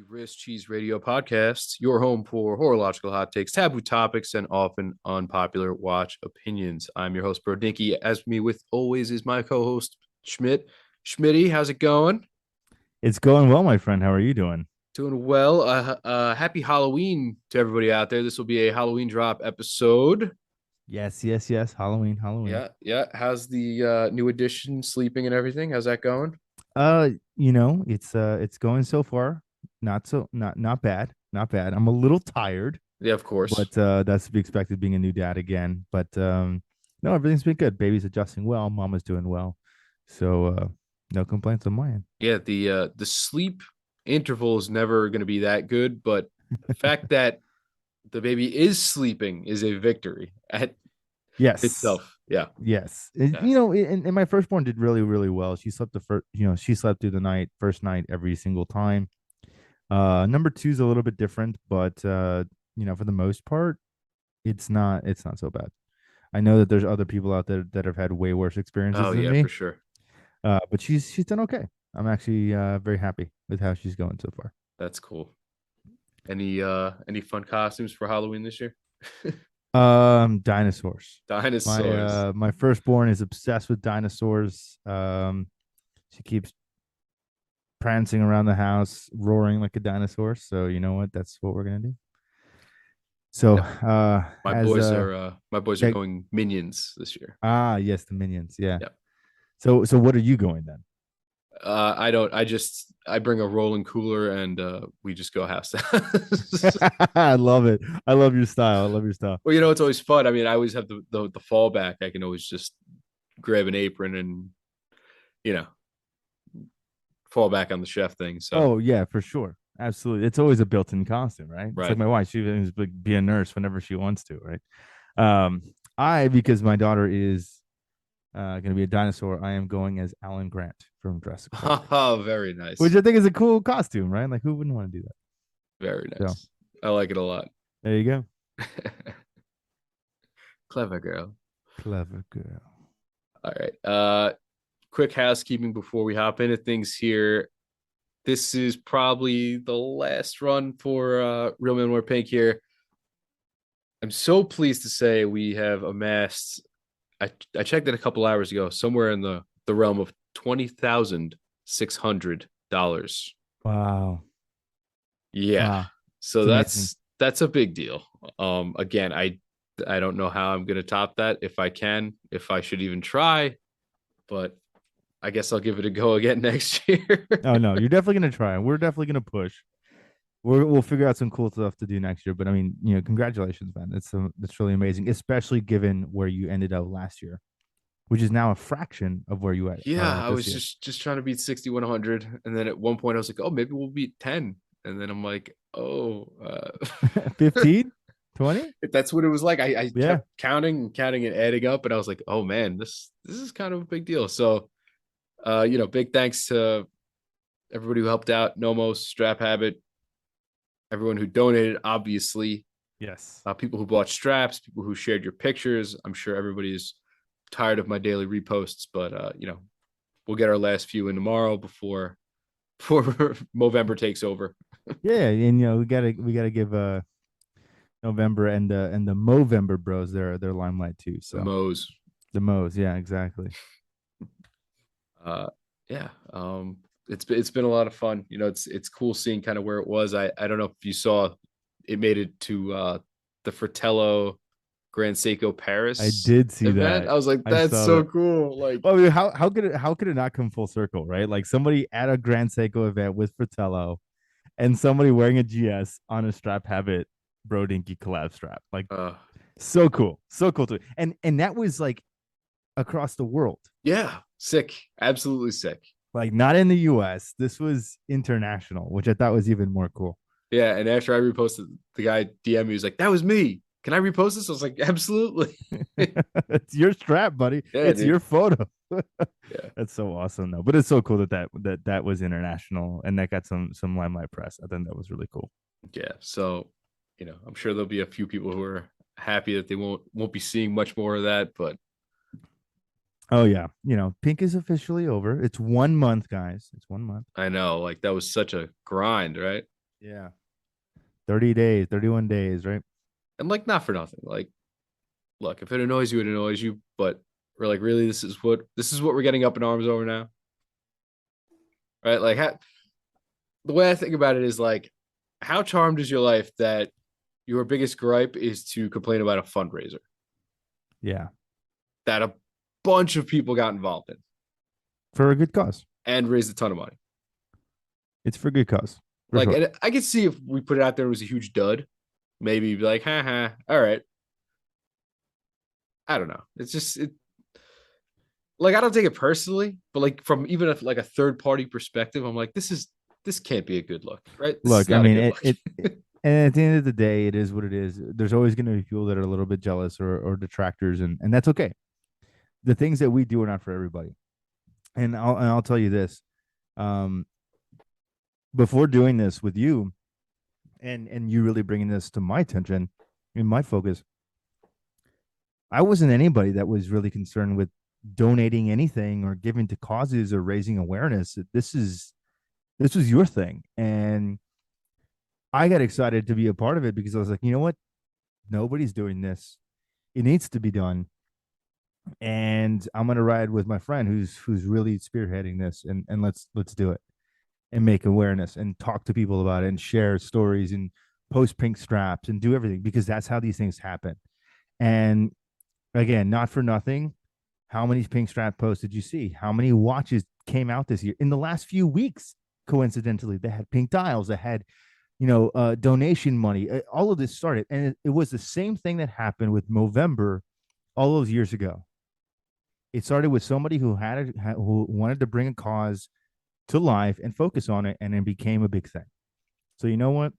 Wrist Cheese Radio Podcast, your home for horological hot takes, taboo topics, and often unpopular watch opinions. I'm your host, Bro Dinky. As me with always is my co-host, Schmidt. Schmitty, how's it going? It's going well, my friend. How are you doing? Doing well. Happy Halloween to everybody out there. This will be a Halloween drop episode. Yes, yes, yes. Halloween, Halloween. Yeah. How's the new edition sleeping and everything? How's that going? It's going so far. Not bad. Not bad. I'm a little tired, Yeah, of course. but that's to be expected being a new dad again. But no, everything's been good. Baby's adjusting well, mama's doing well. So no complaints on my end. Yeah, the sleep interval is never going to be that good, but the fact that the baby is sleeping is a victory at Yes. itself. Yeah. Yes. Yeah. And my firstborn did really, really well. She slept the first, she slept through the first night every single time. Number two is a little bit different, but for the most part, it's not so bad. I know that there's other people out there that have had way worse experiences Oh than yeah, for me. sure. But she's done okay. I'm actually very happy with how she's going so far. That's cool. Any fun costumes for Halloween this year? Dinosaurs. My Dinosaurs. my firstborn is obsessed with dinosaurs. She keeps prancing around the house, roaring like a dinosaur. So you know what? That's what we're gonna do. So Yeah. My as boys are yeah, going Minions this year. yes, the minions. Yeah. Yeah. So what are you going then? I don't. I bring a rolling cooler and we just go house to house. I love it. I love your style. I love your style. Well, it's always fun. I mean, I always have the fallback. I can always just grab an apron and you know fall back on the chef thing. So Oh yeah, for sure. Absolutely. It's always a built-in costume, right? It's like right. my wife. She can just be a nurse whenever she wants to, right? Because my daughter is going to be a dinosaur, I am going as Alan Grant from Jurassic Park, Oh, very which nice. I think is a cool costume, right? Like, who wouldn't want to do that? Very So nice. I like it a lot. there you go. Clever girl. Clever girl. All right. Quick housekeeping before we hop into things here. This is probably the last run for Real Men Wear Pink here. I'm so pleased to say we have amassed. I checked it a couple hours ago, somewhere in the realm of $20,600. Wow. Yeah, Wow. so It's amazing. that's a big deal. Again, I don't know how I'm gonna top that if I can, if I should even try, but I guess I'll give it a go again next year. Oh no, you're definitely gonna try. We're definitely gonna push. We'll figure out some cool stuff to do next year. But I mean, congratulations, man. That's really amazing, especially given where you ended up last year, which is now a fraction of where are Yeah, at I this was year. just trying to beat 6100, and then at one point I was like, oh, maybe we'll beat 10, and then I'm like, oh, 15, 20? that's what it was like. I Yeah. kept counting and adding up, and I was like, oh man, this is kind of a big deal. So, big thanks to everybody who helped out, Nomos, Strap Habit, everyone who donated, obviously, Yes. people who bought straps, people who shared your pictures. I'm sure everybody's tired of my daily reposts, but we'll get our last few in tomorrow before Movember takes over. Yeah, and we gotta give November and the Movember bros their limelight too. The So Mo's. the Mo's, yeah, exactly. Uh, yeah. It's been a lot of fun. It's cool seeing kind of where it was. I don't know if you saw it made it to the Fratello Grand Seiko I Paris did see event. that. I was like, I that's saw so that. cool. Like, Well, I mean, how could it not come full circle, right? Like somebody at a Grand Seiko event with Fratello and somebody wearing a GS on a strap habit Bro Dinky collab strap. Like so cool. So cool too. And that was like across the world. yeah, sick, absolutely sick. Like not in the US. This was international, which I thought was even more cool. Yeah, and after I reposted, the guy DM me was like, "That was me. Can I repost this?" I was like, "Absolutely." It's your strap, buddy. Yeah, It's your dude. photo. Yeah, That's so awesome, though. But it's so cool that was international and that got some limelight press. I think that was really cool. yeah. So, I'm sure there'll be a few people who are happy that they won't be seeing much more of that. But Oh yeah, pink is officially over. It's 1 month, guys. It's 1 month. I know, like that was such a grind, right? Yeah. 30 days, 31 days, right? And like, not for nothing. Like, look, if it annoys you, it annoys you. But we're like, really, this is what we're getting up in arms over now, right? Like, the way I think about it is like, how charmed is your life that your biggest gripe is to complain about a fundraiser Yeah. that a bunch of people got involved in For a good cause. and raised a ton of money? It's for a good cause, for Like, sure. and I could see if we put it out there, it was a huge dud. Maybe be like, haha, all right. I don't know. It's just like I don't take it personally, but like from even if like a third party perspective, I'm like, this can't be a good look, right? This is Look, I not a mean, good look. and at the end of the day, it is what it is. There's always going to be people that are a little bit jealous or detractors, and that's okay. The things that we do are not for everybody. And I'll tell you this. Um, before doing this with you, and you really bringing this to my attention, in my focus, I wasn't anybody that was really concerned with donating anything or giving to causes or raising awareness. This was your thing, and I got excited to be a part of it because I was like, you know what? Nobody's doing this. It needs to be done, and I'm gonna ride with my friend who's really spearheading this, and let's do it and make awareness and talk to people about it and share stories and post pink straps and do everything because that's how these things happen. And again, not for nothing. How many pink strap posts did you see? How many watches came out this year in the last few weeks? Coincidentally, they had pink dials, they had donation money. All of this started, and it was the same thing that happened with Movember all those years ago. It started with somebody who wanted to bring a cause to life and focus on it, and it became a big thing. So you know what?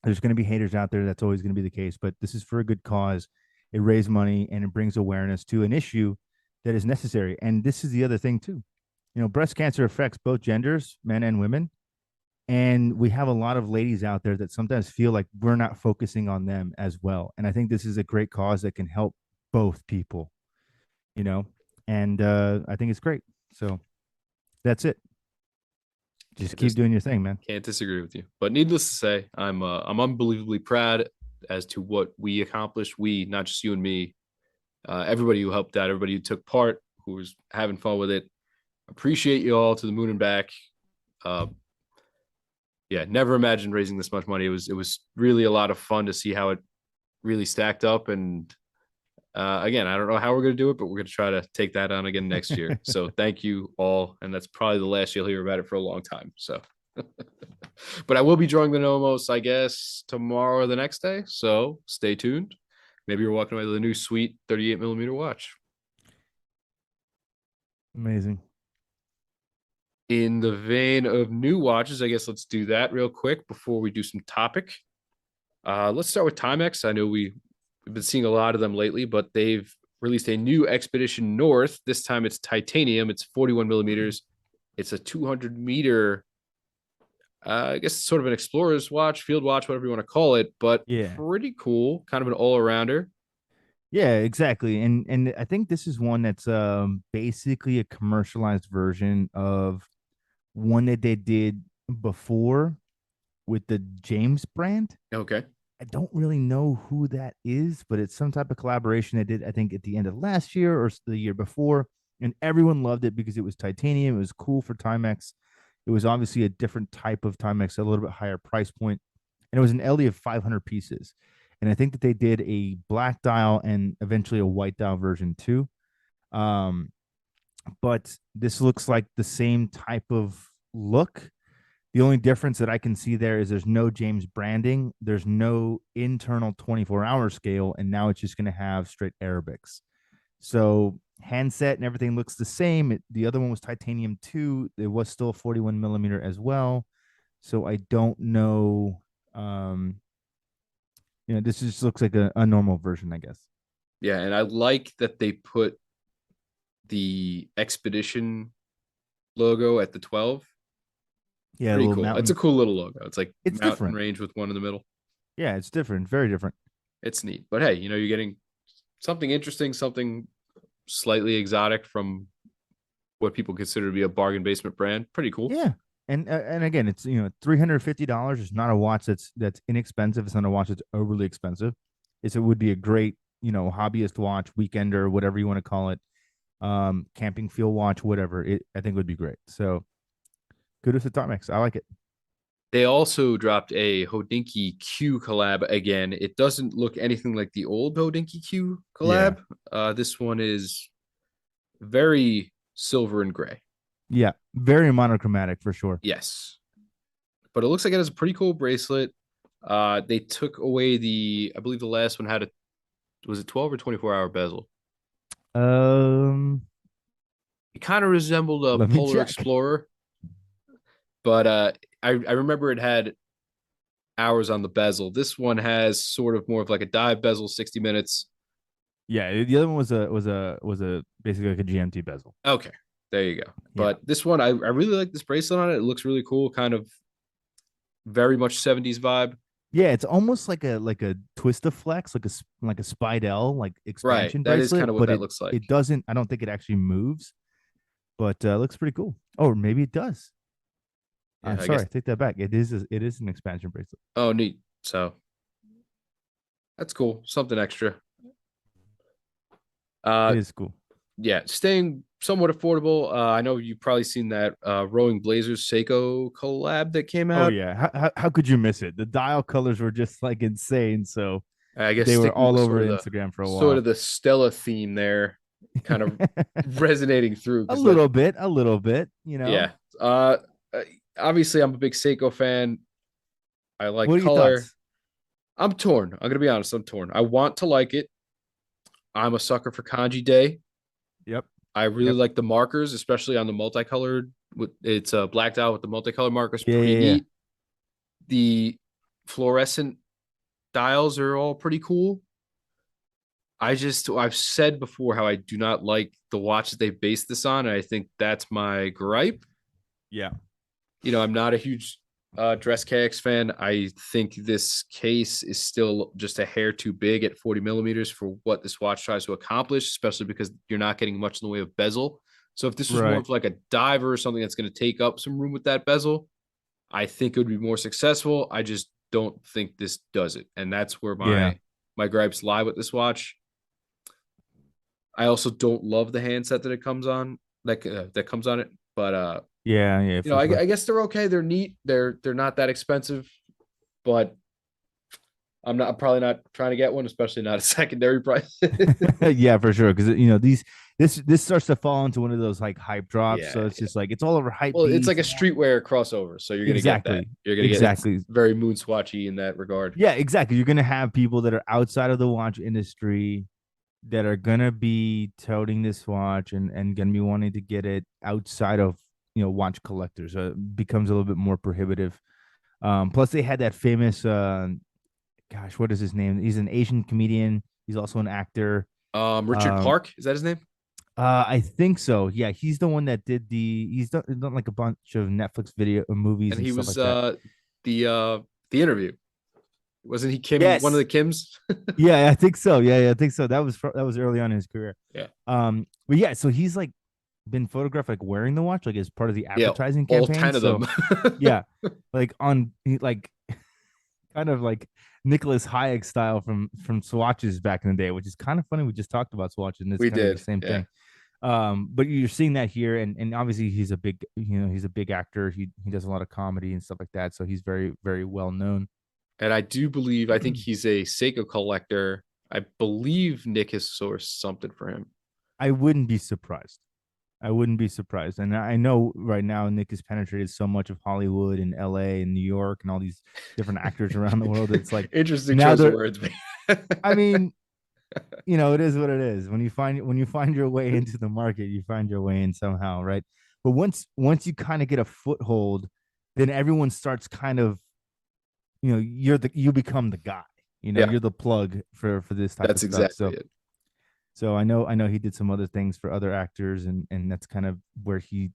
There's going to be haters out there. That's always going to be the case, but this is for a good cause. It raised money and it brings awareness to an issue that is necessary. And this is the other thing too. Breast cancer affects both genders, men and women. And we have a lot of ladies out there that sometimes feel like we're not focusing on them as well. And I think this is a great cause that can help both people, you know, and I think it's great. So that's it. Just Can't keep dis- doing your thing, man. can't disagree with you. But needless to say, I'm unbelievably proud as to what we accomplished. We, not just you and me, everybody who helped out, everybody who took part, who was having fun with it. Appreciate you all to the moon and back. Uh, yeah, never imagined raising this much money. It was really a lot of fun to see how it really stacked up. And again, I don't know how we're going to do it, but we're going to try to take that on again next year. So thank you all, and that's probably the last you'll hear about it for a long time. So, but I will be drawing the Nomos, I guess, tomorrow or the next day. So stay tuned. Maybe you're walking away with a new sweet 38 millimeter watch. Amazing. In the vein of new watches, I guess let's do that real quick before we do some topic. Let's start with Timex. I know we've been seeing a lot of them lately, but they've released a new Expedition North. This time it's titanium. It's 41 millimeters. It's a 200-meter, I guess, sort of an explorer's watch, field watch, whatever you want to call it, but Yeah. pretty cool. Kind of an all arounder. Yeah, exactly. And I think this is one that's basically a commercialized version of one that they did before with the James brand. Okay. I don't really know who that is, but it's some type of collaboration they did, I think, at the end of last year or the year before. And everyone loved it because it was titanium. It was cool for Timex. It was obviously a different type of Timex, a little bit higher price point. And it was an LD of 500 pieces. And I think that they did a black dial and eventually a white dial version too. Um, but this looks like the same type of look. The only difference that I can see there is there's no James branding, there's no internal 24-hour scale, and now it's just going to have straight Arabics. So handset and everything looks the same. The other one was titanium too. It was still 41 millimeter as well. So I don't know. This just looks like a normal version, I guess. Yeah, and I like that they put the Expedition logo at the 12. Yeah, a Pretty little cool. It's a mountain. cool little logo. It's like It's mountain different. range with one in the middle. Yeah, it's different. Very different. It's neat. But hey, you're getting something interesting, something slightly exotic from what people consider to be a bargain basement brand. Pretty cool. Yeah. And again, it's $350 is not a watch that's inexpensive. It's not a watch that's overly expensive. It would be a great hobbyist watch, weekender, whatever you want to call it, camping field watch, whatever. I think would be great. So kudos to Timex. I like it. They also dropped a Hodinkee Q collab again. It doesn't look anything like the old Hodinkee Q Yeah, collab. This one is very silver and gray. yeah, very monochromatic for sure. Yes, but it looks like it has a pretty cool bracelet. They took away I believe the last one had a, was it 12 or 24-hour bezel? Um, It kind of resembled a Let me Polar check. Explorer, but I remember it had hours on the bezel. This one has sort of more of like a dive bezel, 60 minutes. Yeah, the other one was a basically like a GMT bezel. Okay, there you go. Yeah, But this one, I really like this bracelet on it. It looks really cool, kind of very much 70s vibe. yeah, it's almost like a twist flex, like a Spidel like Right. expansion That is kind bracelet, of what but that looks like. it doesn't. I don't think it actually moves, but looks pretty cool. Oh, maybe it does. Yeah, I'm I sorry, guess. I take that back. It is an expansion bracelet. Oh, neat. So that's cool. Something extra. It Uh, is cool. yeah, staying somewhat affordable. I know you've probably seen that Rowing Blazers Seiko collab that came Oh out. yeah, how could you miss it? The dial colors were just like insane, so I guess they were sticking all with over Instagram for a sort of while. the Stella theme there, kind of resonating through A because that little bit, a little bit. yeah. Uh, Obviously I'm a big Seiko fan. I like What are your color. thoughts? I'm torn. I'm gonna be honest. I'm torn. I want to like it. I'm a sucker for kanji day. Yep, I really yep. like the markers, especially on the multicolored. With it's blacked out with the multicolored markers. Yeah, Pretty yeah, yeah. neat. The fluorescent dials are all pretty cool. I've said before how I do not like the watches they base this on, and I think that's my gripe. Yeah. I'm not a huge Dress KX fan. I think this case is still just a hair too big at 40 millimeters for what this watch tries to accomplish, especially because you're not getting much in the way of bezel. So if this was more Right. of like a diver or something that's going to take up some room with that bezel, I think it would be more successful. I just don't think this does it, and that's where Yeah. my gripes lie with this watch. I also don't love the handset that it comes on, that comes on it, but Yeah, yeah, for sure. I guess they're okay. They're neat. They're not that expensive, but I'm probably not trying to get one, especially not a secondary price. Yeah, for sure. Because this starts to fall into one of those like hype drops. So Yeah, it's yeah. just like it's all over hype Well, it's like beast. a streetwear crossover, so you're gonna get that. Exactly. You're gonna get it's Exactly. very moon swatchy in that regard. Yeah, exactly. You're gonna have people that are outside of the watch industry that are gonna be toting this watch and gonna be wanting to get it outside of watch collectors. So it becomes a little bit more prohibitive. Plus they had that famous gosh, what is his name? He's an Asian comedian. He's also an actor. Richard Um, Clark, is that his name? I think so. Yeah, he's the one that did he's done like a bunch of Netflix video movies And and he stuff was like that. the interview. Wasn't he Kim, one of Yes. the Kims? Yeah, I think so. Yeah, yeah, I think so. That was early on in his career. Yeah. But yeah, so he's like been photographed like wearing the watch like as part of the Yeah, advertising all campaign. 10 of them. So yeah, like like kind of like Nicholas Hayek style from swatches back in the day, which is kind of funny. We just talked about swatches, and it's We kind of the did. same Yeah. thing. But you're seeing that here, and obviously he's a big actor. He does a lot of comedy and stuff like that, so he's very very well known. And I think he's a Seiko collector. I believe Nick has sourced something for him. I wouldn't be surprised. I wouldn't be surprised. And I know right now Nick has penetrated so much of Hollywood and LA and New York and all these different actors around the world. It's like Interesting now choice of they're words. I mean, it is what it is. When you find your way into the market, you find your way in somehow, right? But once you kind of get a foothold, then everyone starts kind of, you become the guy. Yeah, You're the plug for this type of that's stuff. exactly So it. I know he did some other things for other actors, and that's kind of where he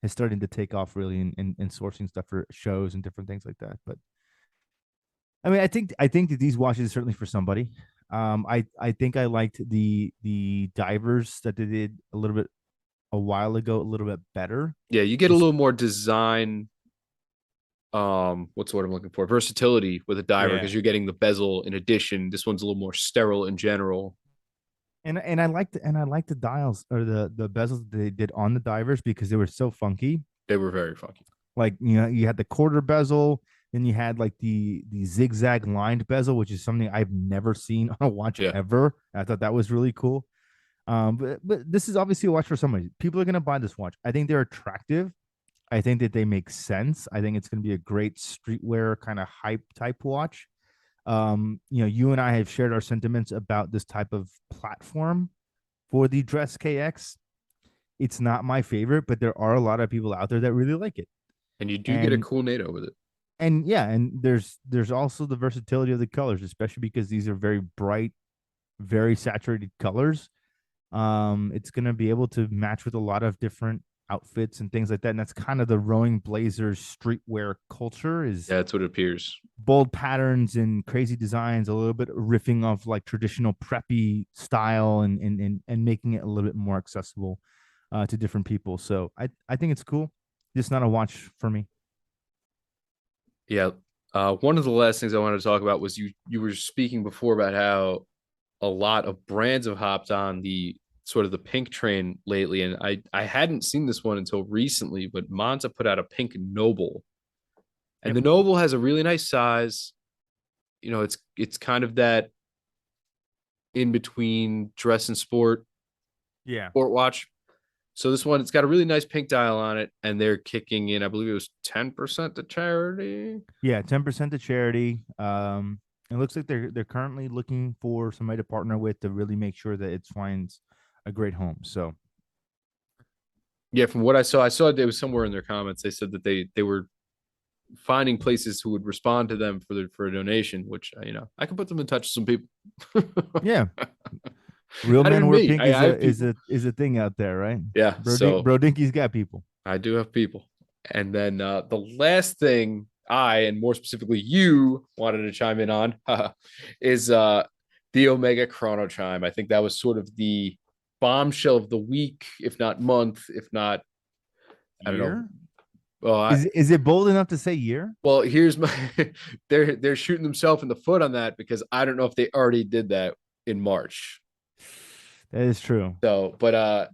is starting to take off really in sourcing stuff for shows and different things like that. But I mean, I think that these watches are certainly for somebody. I think I liked the divers that they did a little bit a a while ago a little bit better. Yeah, you get a Just little more design, what's the word I'm looking for? Versatility with a diver yeah. because you're getting the bezel in addition. This one's a little more sterile in general. And I like the dials or the bezels they did on the divers because they were so funky. They were very funky. Like you had the quarter bezel, then you had like the zigzag lined bezel, which is something I've never seen on a watch Yeah. ever. I thought that was really cool. But this is obviously a watch for somebody. People are gonna buy this watch. I think they're attractive. I think that they make sense. I think it's gonna be a great streetwear kind of hype type watch. You and I have shared our sentiments about this type of platform for the Dress KX. It's not my favorite, but there are a lot of people out there that really like it. And you do get a And cool NATO with it. yeah, and there's also the versatility of the colors, especially because these are very bright, very saturated colors. It's gonna be able to match with a lot of different outfits and things like that. And that's kind of the rowing blazers streetwear culture is Yeah, that's what it appears. bold patterns and crazy designs, a little bit riffing off like traditional preppy style and making it a little bit more accessible to different people. So I think it's cool. Just not a watch for me. Yeah. One of the last things I wanted to talk about was you were speaking before about how a lot of brands have hopped on the sort of the pink train lately, and I hadn't seen this one until recently, but Monza put out a pink Noble, and Yep. the Noble has a really nice size. It's kind of that in between dress and Yeah. sport watch. So this one, it's got a really nice pink dial on it, and they're kicking in, I believe it was 10% to charity. Yeah, 10% to charity. It looks like they're currently looking for somebody to partner with to really make sure that it finds a great home. So Yeah, from what I saw it was somewhere in their comments. They said that they were finding places who would respond to them for a donation, which I can put them in touch with some people. yeah, real Not men even wear me. pink I have is people. a thing out there, right? Yeah, so Brodinky's got people. I do have people. And then the last thing I, and more specifically you, wanted to chime in on is the Omega Chrono Chime. I think that was sort of the bombshell of the week, if not month, if not, I don't know. Year? Well, Is it bold enough to say year? well, here's my they're shooting themselves in the foot on that because I don't know if they already did that in March. That is true. So, but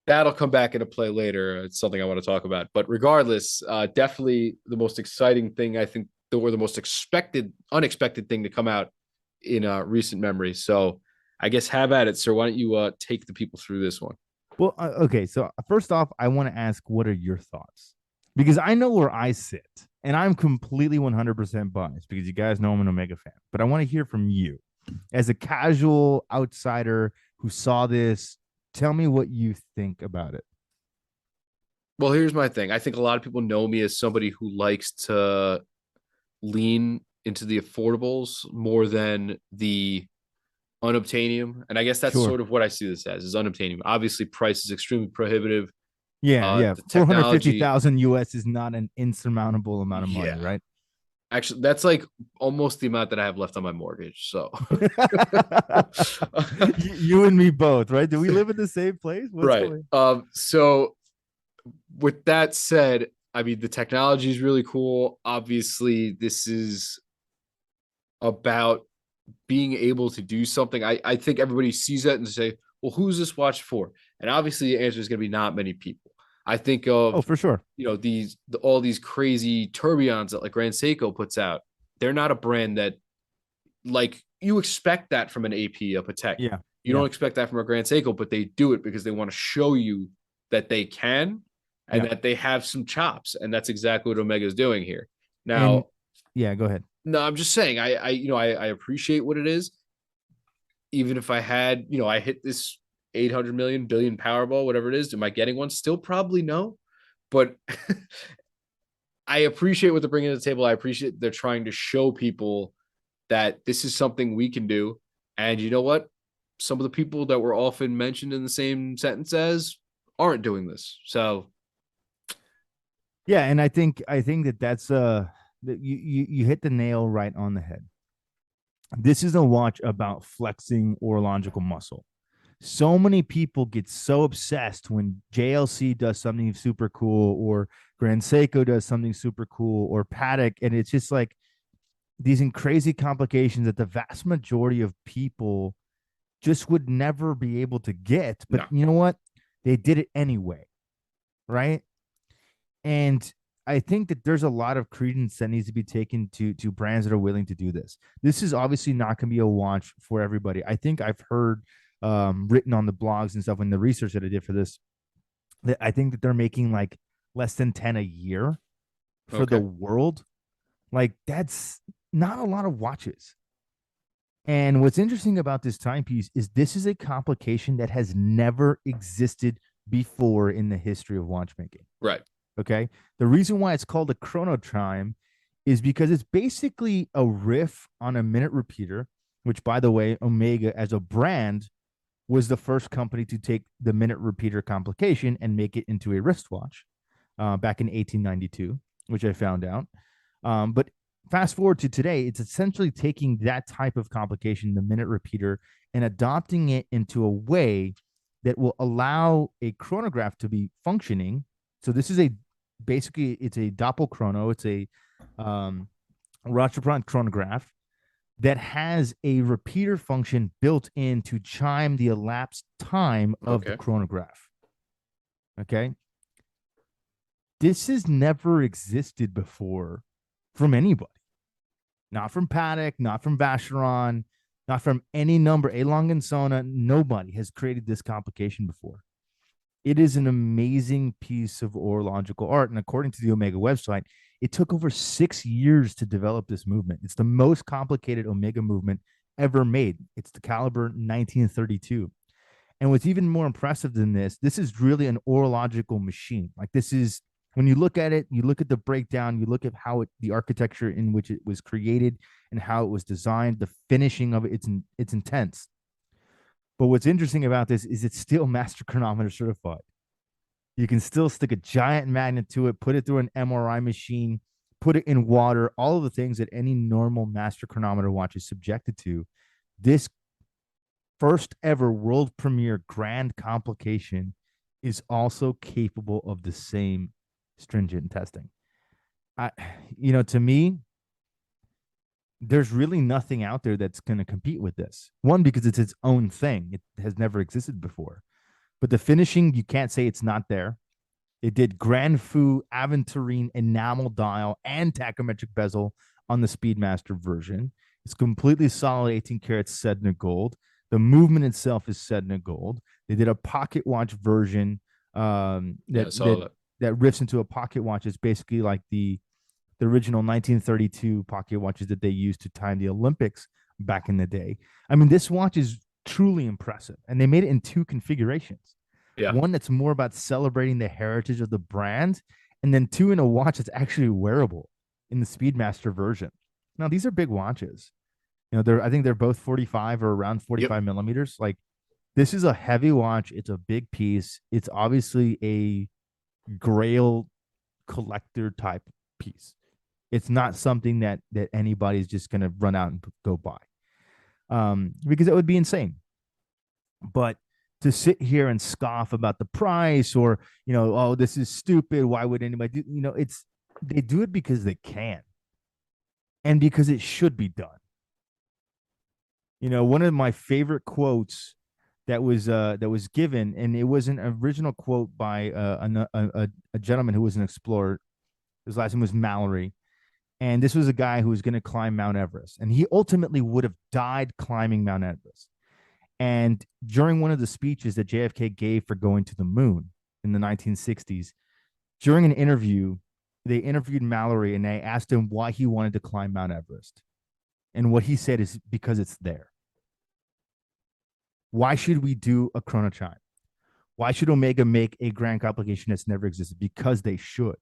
that'll come back into play later. It's something I want to talk about. But regardless, definitely the most exciting thing I think, or the most unexpected thing to come out in recent memory. So I guess have at it, sir. Why don't you take the people through this one? Well, okay. So first off, I want to ask, what are your thoughts? Because I know where I sit, and I'm completely 100% biased because you guys know I'm an Omega fan. But I want to hear from you as a casual outsider who saw this. Tell me what you think about it. Well, here's my thing. I think a lot of people know me as somebody who likes to lean into the affordables more than the unobtainium. And I guess that's Sure. sort of what I see this as is unobtainium. Obviously, price is extremely prohibitive. Yeah, yeah. The technology, 450,000 US is not an insurmountable amount of money, yeah. right? Actually, that's like almost the amount that I have left on my mortgage. So, You and me both, right? Do we live in the same place? What's right. going? So with that said, I mean the technology is really cool. Obviously, this is about being able to do something. I think everybody sees that and say, well, who's this watch for? And obviously the answer is going to be not many people. I think Oh, of, for sure. all these crazy tourbillons that like Grand Seiko puts out. They're not a brand that like you expect that from an AP, a Patek. Yeah, You yeah, don't expect that from a Grand Seiko, but they do it because they want to show you that they can and yeah. that they have some chops. And that's exactly what Omega is doing here. And Now, yeah, go ahead. no, I'm just saying, I appreciate what it is. Even if I had, I hit this 800 million billion Powerball, whatever it is, am I getting one? Still probably no. But I appreciate what they're bringing to the table. I appreciate they're trying to show people that this is something we can do. And you know what? Some of the people that were often mentioned in the same sentence as aren't doing this. So, Yeah, and I think that that's that you hit the nail right on the head. This is a watch about flexing orological muscle. So many people get so obsessed when JLC does something super cool, or Grand Seiko does something super cool, or Paddock, and it's just like these crazy complications that the vast majority of people just would never be able to get. But No. you know what? They did it anyway, right? And I think that there's a lot of credence that needs to be taken to brands that are willing to do this. This is obviously not going to be a watch for everybody. I think I've heard written on the blogs and stuff in the research that I did for this that I think that they're making like less than 10 a year for the Okay. world. Like that's not a lot of watches. And what's interesting about this timepiece is this is a complication that has never existed before in the history of watchmaking. Right. Okay. The reason why it's called a chrono chime is because it's basically a riff on a minute repeater, which, by the way, Omega as a brand was the first company to take the minute repeater complication and make it into a wristwatch back in 1892, which I found out. But fast forward to today, it's essentially taking that type of complication, the minute repeater, and adopting it into a way that will allow a chronograph to be functioning. So this is a basically it's a doppelchrono. It's a Rashomon chronograph that has a repeater function built in to chime the elapsed time of the Okay. chronograph. Okay. This has never existed before from anybody. Not from Paddock, not from Vacheron, not from any number. A. Long and Sona, nobody has created this complication before. It is an amazing piece of horological art. And according to the Omega website, it took over 6 years to develop this movement. It's the most complicated Omega movement ever made. It's the caliber 1932. And what's even more impressive than this is really an horological machine. Like this is when you look at it, you look at the breakdown, you look at how the architecture in which it was created and how it was designed, the finishing of it, it's intense. But what's interesting about this is it's still master chronometer certified. You can still stick a giant magnet to it, put it through an MRI machine, put it in water, all of the things that any normal master chronometer watch is subjected to. This first ever world premiere grand complication is also capable of the same stringent testing. I, to me, there's really nothing out there that's going to compete with this. One, because it's its own thing, it has never existed before. But the finishing, you can't say it's not there. It did Grand Fu Aventurine enamel dial and tachometric bezel on the Speedmaster version. It's completely solid 18 karat Sedna gold. The movement itself is Sedna gold. They did a pocket watch version Yeah, I saw that. that riffs into a pocket watch. It's basically like the original 1932 pocket watches that they used to time the Olympics back in the day. I mean, this watch is truly impressive, and they made it in two configurations. Yeah. One that's more about celebrating the heritage of the brand, and then two in a watch that's actually wearable in the Speedmaster version. Now, these are big watches. I think they're both 45 or around Yep. 45 millimeters. Like, this is a heavy watch. It's a big piece. It's obviously a grail collector type piece. It's not something that anybody's just going to run out and go buy, because it would be insane. But to sit here and scoff about the price, or oh, this is stupid, why would anybody do? It's they do it because they can, and because it should be done. One of my favorite quotes that was given, and it was an original quote by a gentleman who was an explorer. His last name was Mallory. And this was a guy who was going to climb Mount Everest. And he ultimately would have died climbing Mount Everest. And during one of the speeches that JFK gave for going to the moon in the 1960s, during an interview, they interviewed Mallory and they asked him why he wanted to climb Mount Everest. And what he said is because it's there. Why should we do a chrono chime? Why should Omega make a grand complication that's never existed? Because they should.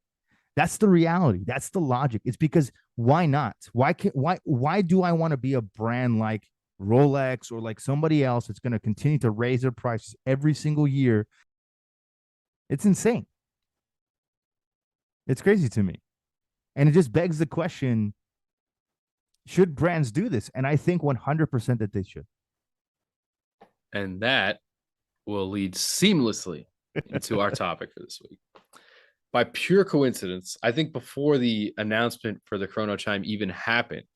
That's the reality. That's the logic. It's because why not? Why do I want to be a brand like Rolex or like somebody else that's going to continue to raise their prices every single year? It's insane. It's crazy to me. And it just begs the question, should brands do this? And I think 100% that they should. And that will lead seamlessly into our topic for this week. By pure coincidence, I think before the announcement for the Chrono Chime even happened,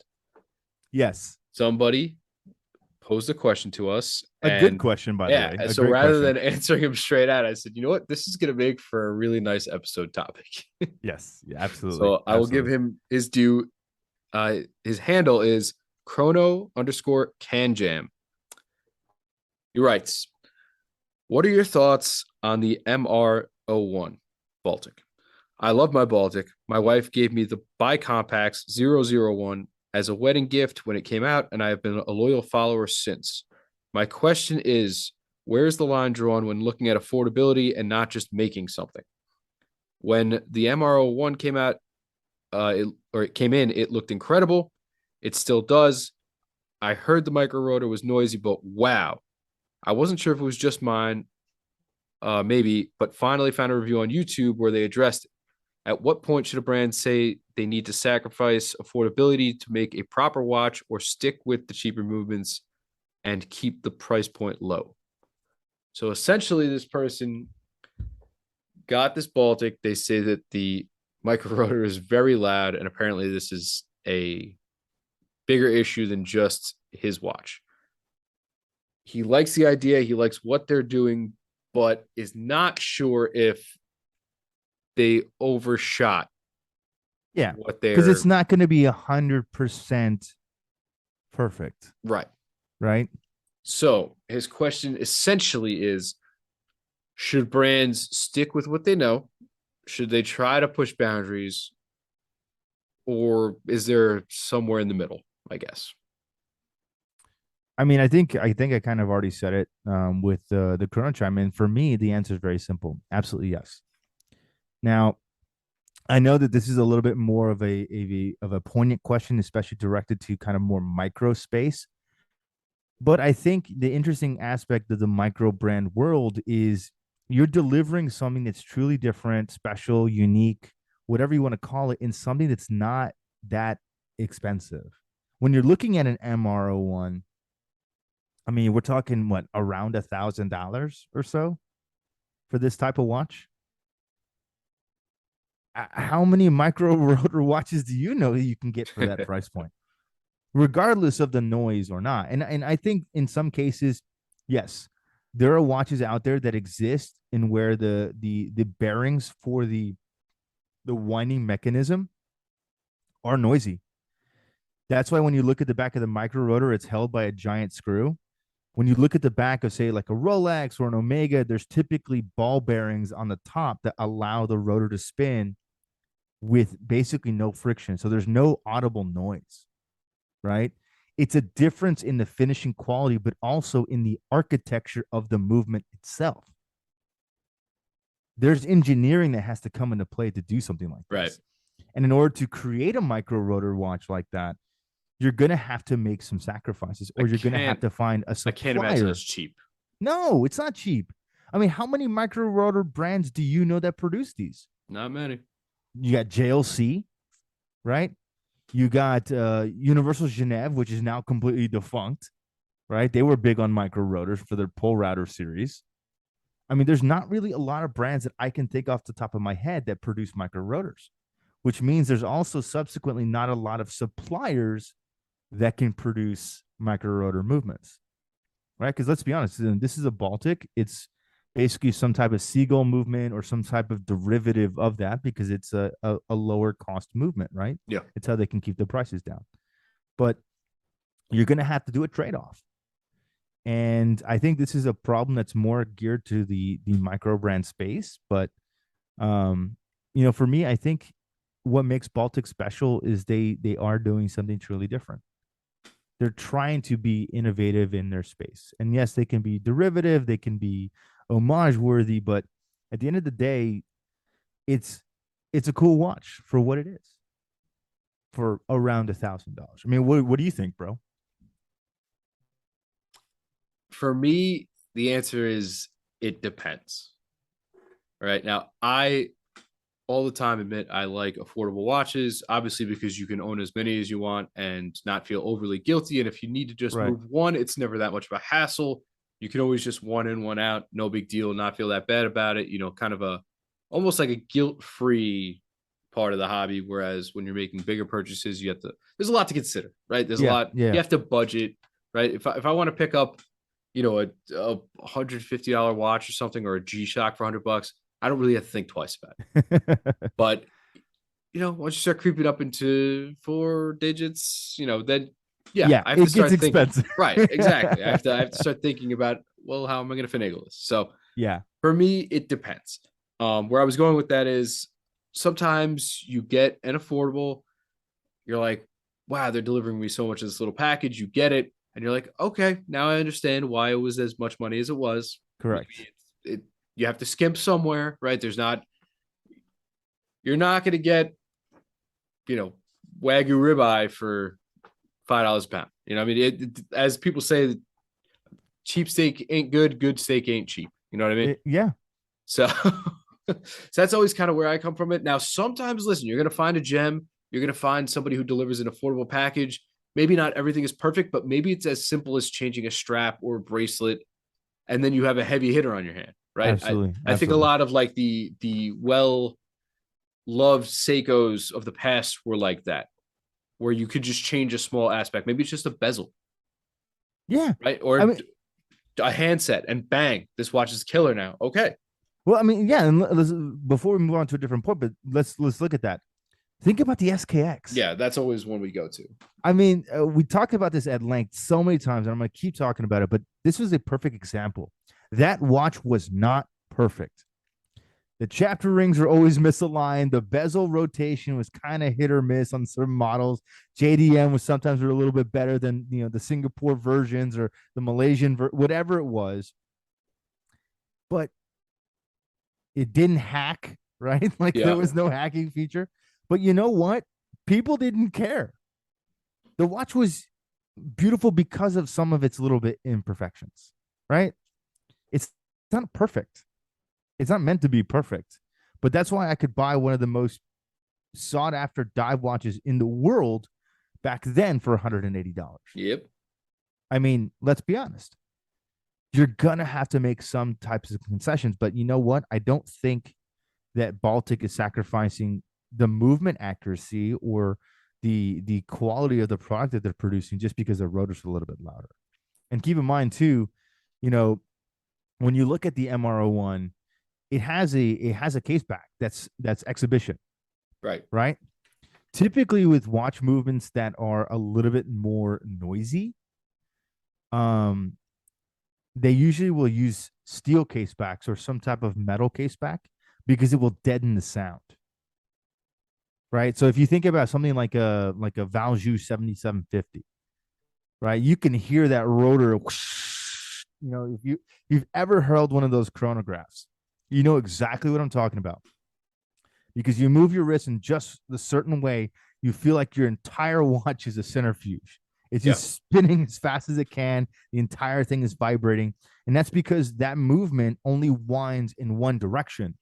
Yes. somebody posed a question to us. A good And question, by the yeah, way. A so great rather question. than answering him straight out, I said, you know what? This is going to make for a really nice episode topic. Yes. Yeah, absolutely. So I will give Absolutely. him his due. His handle is chrono underscore can jam. He writes, what are your thoughts on the MR01 Baltic? I love my Baltic. My wife gave me the Bicompax 001 as a wedding gift when it came out, and I have been a loyal follower since. My question is, where's the line drawn when looking at affordability and not just making something? When the MR01 came out, it came in, it looked incredible. It still does. I heard the micro rotor was noisy, but wow. I wasn't sure if it was just mine, maybe, but finally found a review on YouTube where they addressed it. At what point should a brand say they need to sacrifice affordability to make a proper watch or stick with the cheaper movements and keep the price point low? So essentially, this person got this Baltic. They say that the micro rotor is very loud, and apparently, this is a bigger issue than just his watch. He likes the idea, he likes what they're doing, but is not sure if they overshot Yeah. what Because it's they're not going to be 100% perfect, right. right? So his question essentially is, should brands stick with what they know? Should they try to push boundaries? Or is there somewhere in the middle, I guess? I mean, I think I kind of already said it with the Chrono Chime. And for me, the answer is very simple. Absolutely yes. Now, I know that this is a little bit more of a poignant question, especially directed to kind of more micro space. But I think the interesting aspect of the micro brand world is you're delivering something that's truly different, special, unique, whatever you want to call it, in something that's not that expensive. When you're looking at an MRO1, I mean, we're talking what, around $1,000 or so for this type of watch. How many micro rotor watches do you know that you can get for that price point, regardless of the noise or not? And I think in some cases, yes, there are watches out there that exist in where the bearings for the winding mechanism are noisy. That's why when you look at the back of the micro rotor, it's held by a giant screw. When you look at the back of, say, like a Rolex or an Omega, there's typically ball bearings on the top that allow the rotor to spin with basically no friction. So there's no audible noise, right? It's a difference in the finishing quality, but also in the architecture of the movement itself. There's engineering that has to come into play to do something like this. Right. And in order to create a micro rotor watch like that, you're going to have to make some sacrifices, or you're going to have to find a I can't imagine supplier. it's cheap. No, it's not cheap. I mean, how many micro rotor brands do you know that produce these? Not many. You got JLC, right? You got Universal Genève, which is now completely defunct, right? They were big on micro rotors for their pole router series. I mean, there's not really a lot of brands that I can think off the top of my head that produce micro rotors, which means there's also subsequently not a lot of suppliers that can produce micro rotor movements, right? Because let's be honest, this is a Baltic. It's basically some type of seagull movement or some type of derivative of that because it's a lower cost movement, right? Yeah. It's how they can keep the prices down. But you're going to have to do a trade off. And I think this is a problem that's more geared to the micro brand space. But, for me, I think what makes Baltic special is they are doing something truly different. They're trying to be innovative in their space. And yes, they can be derivative, they can be homage worthy, but at the end of the day, it's a cool watch for what it is for around $1,000. I mean, what do you think, bro? For me, the answer is it depends. All right. Now, I all the time admit I like affordable watches, obviously, because you can own as many as you want and not feel overly guilty. And if you need to just Right. move one, it's never that much of a hassle. You can always just one in, one out, no big deal, not feel that bad about it. Kind of almost like a guilt-free part of the hobby. Whereas when you're making bigger purchases, there's a lot to consider, right? There's a Yeah, lot, you yeah. have to budget, right? If I want to pick up, a $150 watch or something, or a G-Shock for $100, I don't really have to think twice about it. But once you start creeping up into four digits, then yeah, Yeah, I have to it gets start thinking. expensive. Right, exactly. I have to start thinking about, well, how am I going to finagle this? So Yeah. for me, it depends. Where I was going with that is sometimes you get an affordable, you're like, wow, they're delivering me so much of this little package. You get it, and you're like, okay, now I understand why it was as much money as it was. Maybe Correct. you have to skimp somewhere, right? You're not going to get, you know, Wagyu ribeye for $5 a pound. I mean, as people say, cheap steak ain't good, good steak ain't cheap. You know what I mean? Yeah. So, so that's always kind of where I come from it. Now, sometimes, listen, you're going to find a gem. You're going to find somebody who delivers an affordable package. Maybe not everything is perfect, but maybe it's as simple as changing a strap or a bracelet, and then you have a heavy hitter on your hand, right? I, Absolutely. I think a Absolutely. lot of like the well loved Seikos of the past were like that, where you could just change a small aspect. Maybe it's just a bezel, Yeah. right? I Or mean, a handset, and bang, this watch is killer now. Okay. well, I mean, yeah, and before we move on to a different point, but let's look at that. Think about the SKX. Yeah, that's always one we go to. I mean, we talked about this at length so many times, and I'm going to keep talking about it, but this was a perfect example. That watch was not perfect. The chapter rings are always misaligned. The bezel rotation was kind of hit or miss on certain models. JDM was sometimes a little bit better than the Singapore versions or the Malaysian whatever it was, but it didn't hack, right? Like there Yeah. was no hacking feature. But you know what? People didn't care. The watch was beautiful because of some of its little bit imperfections, right? It's not perfect. It's not meant to be perfect. But that's why I could buy one of the most sought after dive watches in the world back then for $180. Yep. I mean, let's be honest. You're going to have to make some types of concessions. But you know what? I don't think that Baltic is sacrificing the movement accuracy or the quality of the product that they're producing just because the rotor's a little bit louder. And keep in mind too, you know, when you look at the MRO one, it has a case back that's exhibition, Right. right? Typically with watch movements that are a little bit more noisy, um, they usually will use steel case backs or some type of metal case back because it will deaden the sound. Right. So if you think about something like a Valjoux 7750, right, you can hear that rotor whoosh. If you've ever held one of those chronographs, you know exactly what I'm talking about. Because you move your wrist in just the certain way, you feel like your entire watch is a centrifuge. It's Yeah. just spinning as fast as it can. The entire thing is vibrating. And that's because that movement only winds in one direction.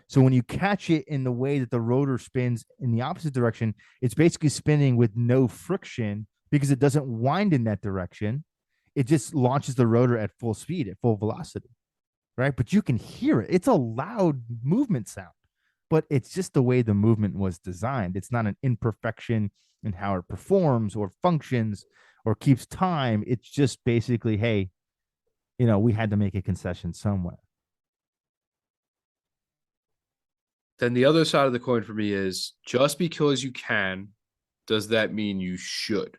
So when you catch it in the way that the rotor spins in the opposite direction, it's basically spinning with no friction because it doesn't wind in that direction. It just launches the rotor at full speed, at full velocity, right? But you can hear it. It's a loud movement sound, but it's just the way the movement was designed. It's not an imperfection in how it performs or functions or keeps time. It's just basically, hey, we had to make a concession somewhere. Then the other side of the coin for me is, just because you can, does that mean you should?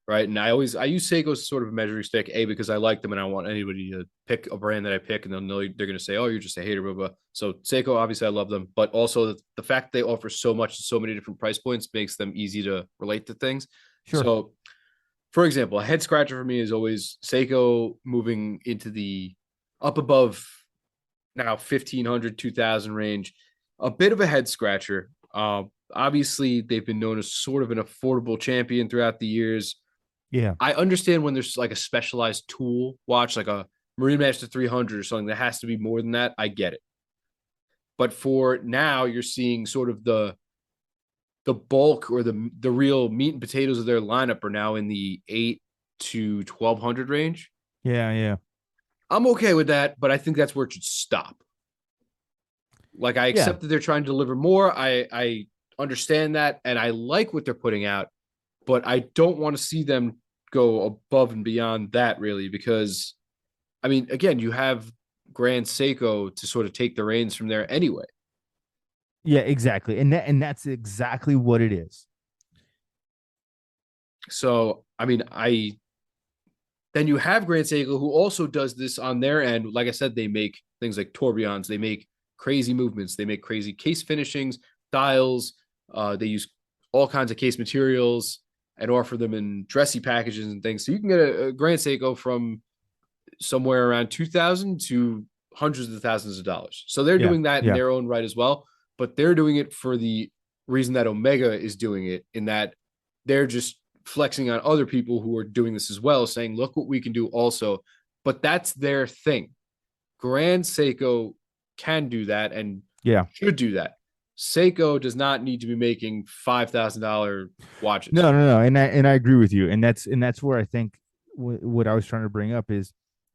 Right. And I use Seiko as sort of a measuring stick, because I like them and I want anybody to pick a brand that I pick, and they'll know they're going to say, oh, you're just a hater, blah, blah. So Seiko, obviously I love them, but also the fact they offer so much, so many different price points makes them easy to relate to things. Sure. So for example, a head scratcher for me is always Seiko moving into the up above now 1500, 2000 range, a bit of a head scratcher. Obviously, they've been known as sort of an affordable champion throughout the years. Yeah. I understand when there's like a specialized tool watch, like a Marine Master 300 or something that has to be more than that. I get it. But for now, you're seeing sort of the bulk or the real meat and potatoes of their lineup are now in the 8 to 1200 range. Yeah. Yeah. I'm okay with that, but I think that's where it should stop. Like I Yeah. accept that they're trying to deliver more. I understand that, and I like what they're putting out, but I don't want to see them go above and beyond that really because I mean, again, you have Grand Seiko to sort of take the reins from there anyway. Yeah, exactly. And that's exactly what it is. So, I mean, I then you have Grand Seiko who also does this on their end. Like I said, they make things like tourbillons, they make crazy movements, they make crazy case finishings, dials. They use all kinds of case materials and offer them in dressy packages and things. So you can get a Grand Seiko from somewhere around 2000 to hundreds of thousands of dollars. So they're Yeah. doing that in Yeah. their own right as well, but they're doing it for the reason that Omega is doing it in that they're just flexing on other people who are doing this as well, saying, look what we can do also. But that's their thing. Grand Seiko can do that and Yeah. should do that. Seiko does not need to be making $5,000 watches. No, no, no. And I agree with you. And that's where I think what I was trying to bring up is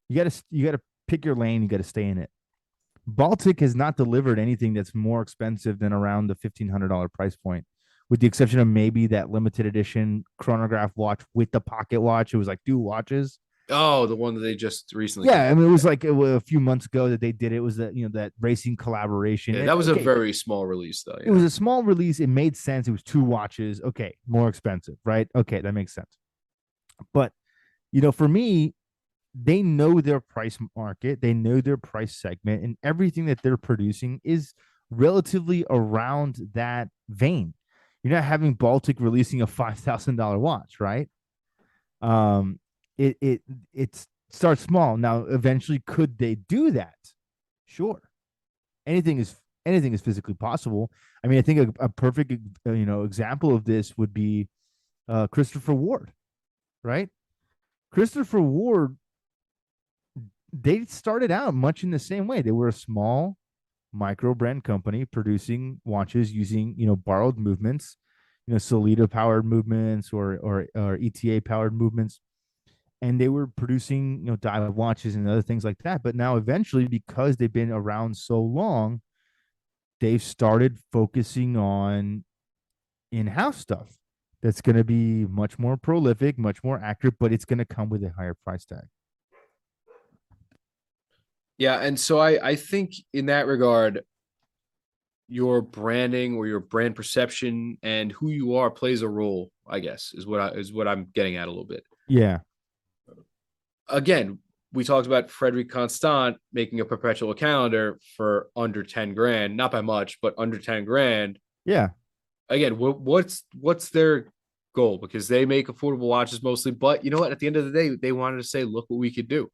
you gotta pick your lane, you gotta stay in it. Baltic has not delivered anything that's more expensive than around the $1,500 price point, with the exception of maybe that limited edition chronograph watch with the pocket watch. It was like two watches. Oh, the one that they just recently came Yeah, I out mean, it with. was like a few months ago that they did it. It was that that racing collaboration. Yeah, And that was a okay, very small release, though. it was a small release. It made sense. It was two watches. Okay, more expensive, right? Okay, that makes sense. But for me, they know their price market, they know their price segment, and everything that they're producing is relatively around that vein. You're not having Baltic releasing a $5,000 watch, right? Um, it it it starts small. Now, eventually, could they do that? Sure. Anything is anything is physically possible. I mean, I think a perfect example of this would be Christopher Ward, right? Christopher Ward, they started out much in the same way. They were a small micro brand company producing watches using borrowed movements, Solita powered movements or ETA powered movements, and they were producing dive watches and other things like that. But now eventually, because they've been around so long, they've started focusing on in-house stuff that's going to be much more prolific, much more accurate, but it's going to come with a higher price tag. Yeah, and so I think in that regard, your branding or your brand perception and who you are plays a role, I guess, is what I'm getting at a little bit. Yeah. Again, we talked about Frederic Constant making a perpetual calendar for under 10 grand, not by much, but under 10 grand. Yeah. Again, what's their goal? Because they make affordable watches mostly, but you know what? At the end of the day, they wanted to say, look what we could do.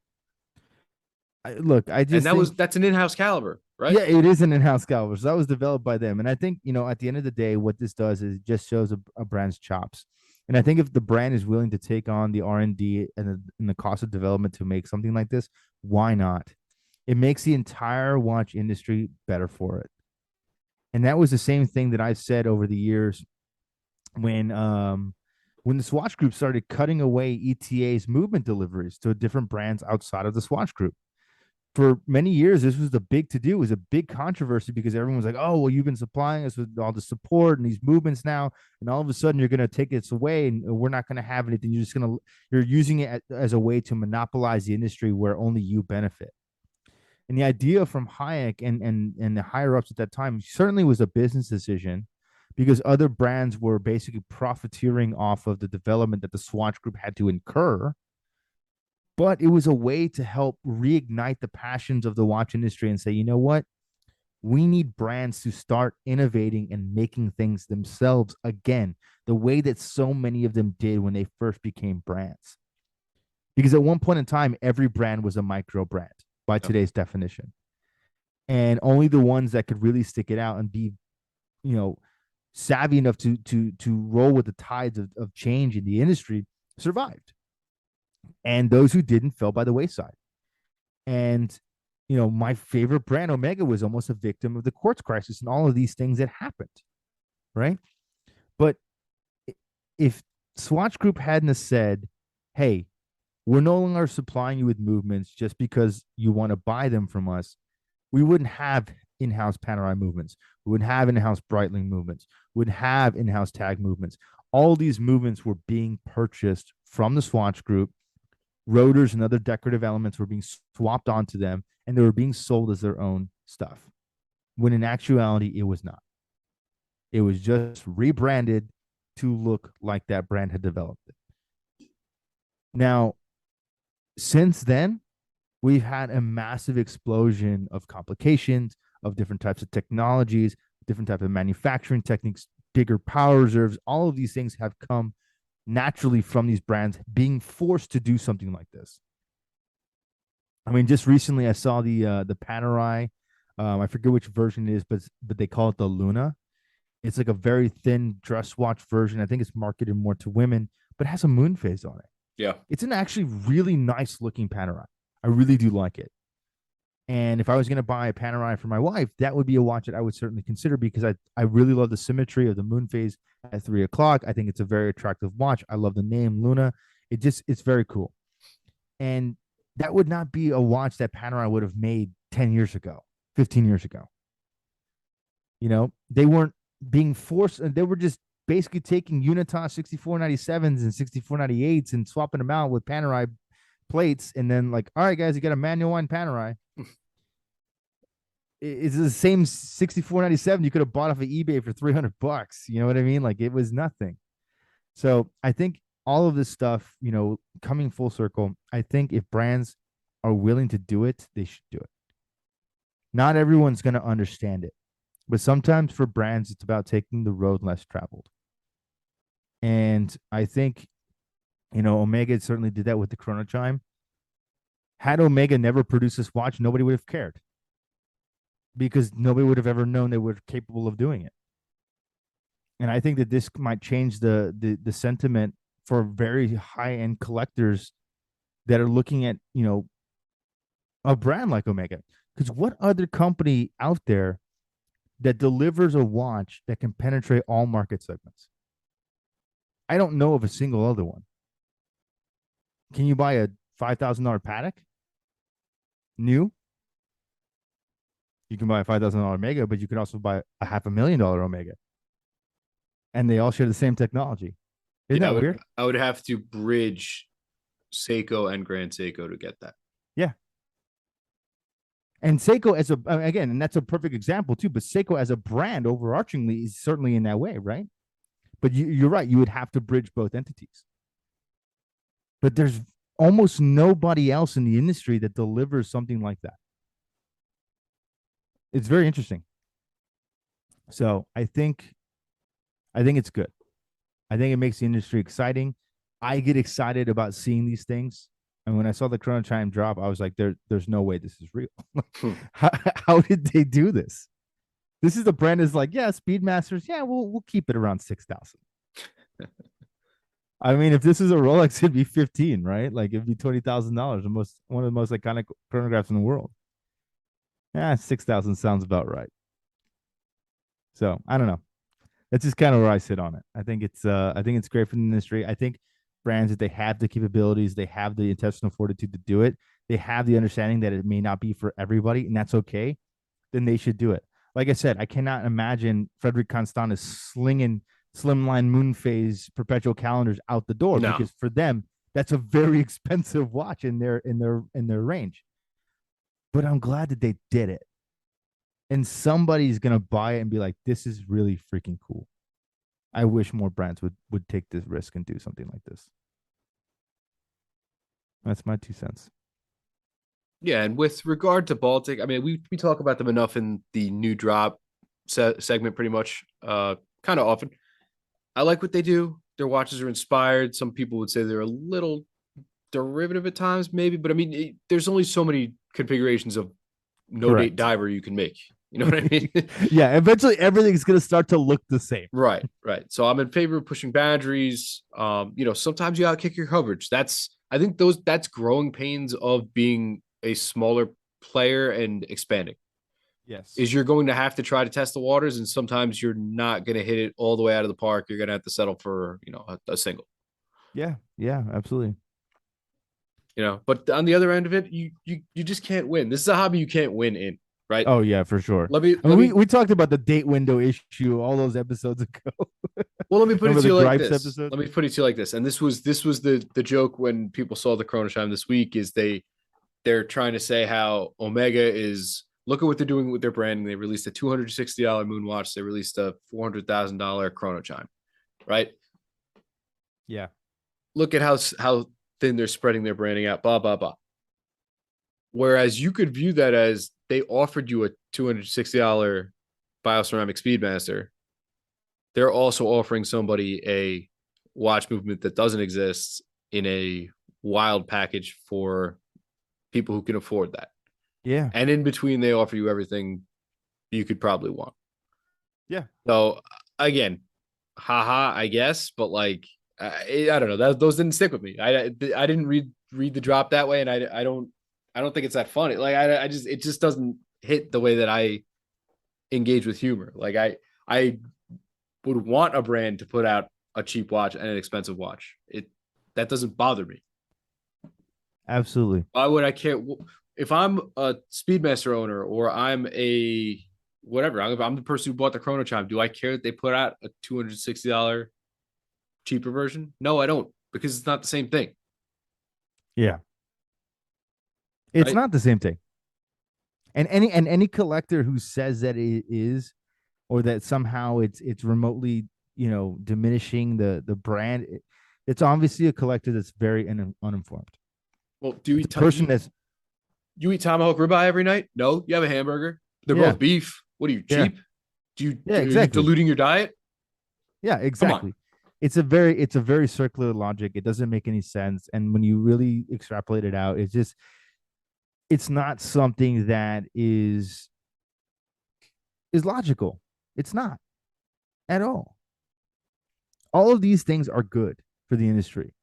Look, I And just think that's an in-house caliber, right? yeah, it is an in-house caliber. So that was developed by them. And I think, at the end of the day, what this does is it just shows a brand's chops. And I think if the brand is willing to take on the R&D and the cost of development to make something like this, why not? It makes the entire watch industry better for it. And that was the same thing that I said over the years when when the Swatch Group started cutting away ETA's movement deliveries to different brands outside of the Swatch Group. For many years, this was the big to do. It was a big controversy because everyone was like, "Oh, well, you've been supplying us with all the support and these movements now, and all of a sudden you're going to take this away, and we're not going to have anything. You're using it as a way to monopolize the industry where only you benefit." And the idea from Hayek and the higher ups at that time certainly was a business decision because other brands were basically profiteering off of the development that the Swatch Group had to incur, but it was a way to help reignite the passions of the watch industry and say, you know what? We need brands to start innovating and making things themselves again, the way that so many of them did when they first became brands. Because at one point in time, every brand was a micro brand by Yeah. today's definition. And only the ones that could really stick it out and be, you know, savvy enough to roll with the tides of change in the industry survived. And those who didn't fell by the wayside. And my favorite brand, Omega, was almost a victim of the quartz crisis and all of these things that happened, right? But if Swatch Group hadn't have said, "Hey, We're no longer supplying you with movements just because you want to buy them from us. We wouldn't have in-house Panerai movements. We wouldn't have in-house Breitling movements. We wouldn't have in-house tag movements. All these movements were being purchased from the Swatch Group. Rotors and other decorative elements were being swapped onto them, and they were being sold as their own stuff. When in actuality, it was not. It was just rebranded to look like that brand had developed it. Now, since then, we've had a massive explosion of complications, of different types of technologies, different type of manufacturing techniques, bigger power reserves. All of these things have come naturally from these brands being forced to do something like this. I mean, just recently I saw the Panerai. I forget which version it is, but they call it the Luna. It's like a very thin dress watch version. I think it's marketed more to women, but it has a moon phase on it. Yeah. It's an actually really nice looking Panerai. I really do like it. And if I was going to buy a Panerai for my wife, that would be a watch that I would certainly consider because I really love the symmetry of the moon phase at 3 o'clock. I think it's a very attractive watch. I love the name Luna. It's very cool. And that would not be a watch that Panerai would have made 10 years ago, 15 years ago. You know, they weren't being forced, they were just basically taking Unitas 6497s and 6498s and swapping them out with Panerai plates. And then, like, all right, guys, you got a manual one Panerai. It's the same 6497 you could have bought off of eBay for $300. You know what I mean? Like, it was nothing. So I think all of this stuff, you know, coming full circle, I think if brands are willing to do it, they should do it. Not everyone's going to understand it, but sometimes for brands, it's about taking the road less traveled. And I think, you know, Omega certainly did that with the Chrono Chime. Had Omega never produced this watch, nobody would have cared because nobody would have ever known they were capable of doing it. And I think that this might change the sentiment for very high end collectors that are looking at, you know, a brand like Omega. Because what other company out there that delivers a watch that can penetrate all market segments? I don't know of a single other one. Can you buy a $5,000 Patek new? You can buy a $5,000 Omega, but you can also buy a $500,000 Omega, and they all share the same technology. Isn't Yeah, that weird? I would have to bridge Seiko and Grand Seiko to get that. Yeah. And Seiko as a again, and that's a perfect example too. But Seiko as a brand, overarchingly, is certainly in that way, right? But you're right. You would have to bridge both entities. But there's almost nobody else in the industry that delivers something like that. It's very interesting. So I think it's good. I think it makes the industry exciting. I get excited about seeing these things. And when I saw the Chrono Chime drop, I was like, there's no way this is real. how did they do this? This is the brand is like, yeah, Speedmasters, yeah, we'll keep it around 6,000. I mean, if this is a Rolex, it'd be 15, right? Like it'd be $20,000, one of the most iconic chronographs in the world. Yeah, 6,000 sounds about right. So I don't know. That's just kind of where I sit on it. I think it's great for the industry. I think brands that they have the capabilities, they have the intestinal fortitude to do it, they have the understanding that it may not be for everybody, and that's okay. Then they should do it. Like I said, I cannot imagine Frederick Constant is slinging slimline moon phase perpetual calendars out the door No. because for them that's a very expensive watch in their range. But I'm glad that they did it, and somebody's gonna buy it and be like, "This is really freaking cool." I wish more brands would take this risk and do something like this. That's my 2 cents. Yeah, and with regard to Baltic, I mean, we talk about them enough in the new drop segment, pretty much, kind of often. I like what they do. Their watches are inspired. Some people would say they're a little derivative at times, maybe, but I mean, there's only so many configurations of no date Correct. diver you can make. You know what I mean? Yeah, eventually everything's gonna start to look the same. Right, right. So I'm in favor of pushing boundaries. You know, sometimes you gotta kick your coverage. I think that's growing pains of being a smaller player and expanding. Yes. Is you're going to have to try to test the waters, and sometimes you're not going to hit it all the way out of the park. You're going to have to settle for, you know, a single. Yeah. Yeah. Absolutely. But on the other end of it, you just can't win. This is a hobby you can't win in, right? Oh yeah, for sure. Let me I mean, let me we talked about the date window issue all those episodes ago. well, let me put it Remember to the you like gripes this. episode? Let me put it to you like this. And this was the joke when people saw the Chrono Chime this week is they're trying to say how Omega is look at what they're doing with their branding. They released a $260 moon watch. They released a $400,000 Chrono Chime, right? Yeah. Look at how thin they're spreading their branding out, blah, blah, blah. Whereas you could view that as they offered you a $260 Bioceramic Speedmaster. They're also offering somebody a watch movement that doesn't exist in a wild package for people who can afford that. Yeah. And in between, they offer you everything you could probably want. Yeah. So again, haha, I guess, but like I don't know. Those didn't stick with me. I didn't read the drop that way, and I don't think it's that funny. Like it just doesn't hit the way that I engage with humor. Like I would want a brand to put out a cheap watch and an expensive watch. That doesn't bother me. Absolutely. Why would I care if I'm a Speedmaster owner or I'm a whatever? I'm the person who bought the Chrono Chime. Do I care that they put out a $260 cheaper version? No, I don't, because it's not the same thing. Yeah. It's Right? not the same thing. And any collector who says that it is, or that somehow it's remotely, diminishing the brand, it's obviously a collector that's very uninformed. Well, do you It's a person that's you eat tomahawk ribeye every night? No, you have a hamburger. They're yeah, both beef. What are you, yeah, cheap? yeah, Are you exactly. diluting your diet? Yeah, Come on. exactly. It's a very circular logic. It doesn't make any sense. And when you really extrapolate it out, it's not something that is logical. It's not at all. All of these things are good for the industry.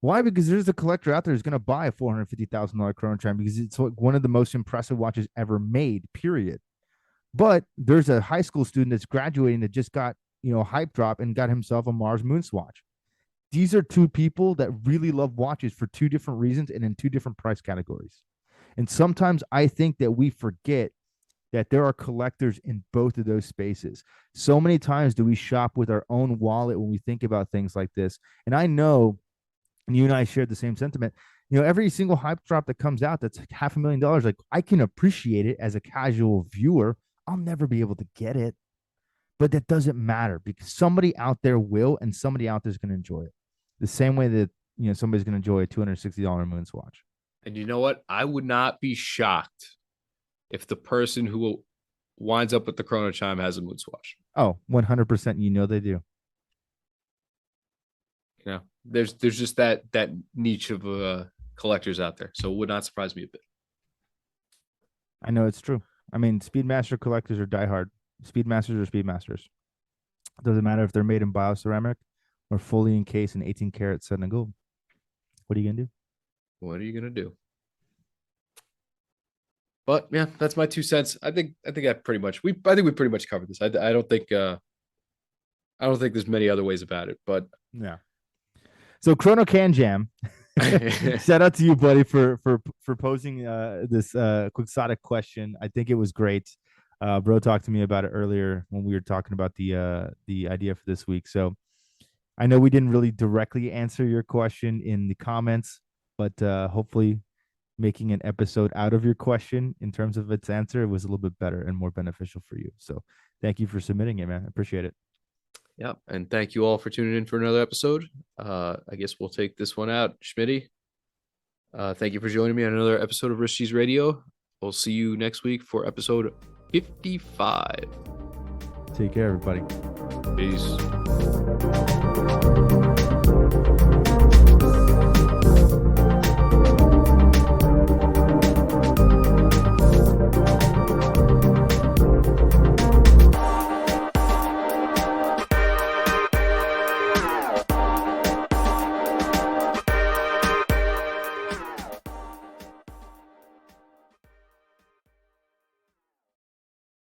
Why? Because there's a collector out there who's going to buy a $450,000 Chrono Chime because it's like one of the most impressive watches ever made, period. But there's a high school student that's graduating that just got, a hype drop and got himself a Mars Moon Swatch. These are two people that really love watches for two different reasons and in two different price categories. And sometimes I think that we forget that there are collectors in both of those spaces. So many times do we shop with our own wallet when we think about things like this. And I know, and you and I shared the same sentiment, every single hype drop that comes out that's like $500,000, like I can appreciate it as a casual viewer. I'll never be able to get it, but that doesn't matter because somebody out there will, and somebody out there is going to enjoy it the same way that, somebody's going to enjoy a $260 Moon Swatch. And you know what? I would not be shocked if the person who winds up with the Chrono Chime has a mood swatch. Oh, 100%. They do. There's just that niche of collectors out there. So it would not surprise me a bit. I know it's true. I mean, Speedmaster collectors are diehard. Speedmasters are Speedmasters. Doesn't matter if they're made in bioceramic or fully encased in 18 karat set and gold. What are you gonna do? What are you gonna do? But yeah, that's my 2 cents. I think I pretty much we pretty much covered this. I don't think there's many other ways about it. But yeah. So Chrono Can Jam, shout out to you, buddy, for posing this quixotic question. I think it was great. Bro talked to me about it earlier when we were talking about the idea for this week. So I know we didn't really directly answer your question in the comments, but hopefully making an episode out of your question in terms of its answer was a little bit better and more beneficial for you. So thank you for submitting it, man. I appreciate it. Yeah, and thank you all for tuning in for another episode. I guess we'll take this one out, Schmitty. Thank you for joining me on another episode of Rich Cheese Radio. We'll see you next week for episode 55. Take care, everybody. Peace.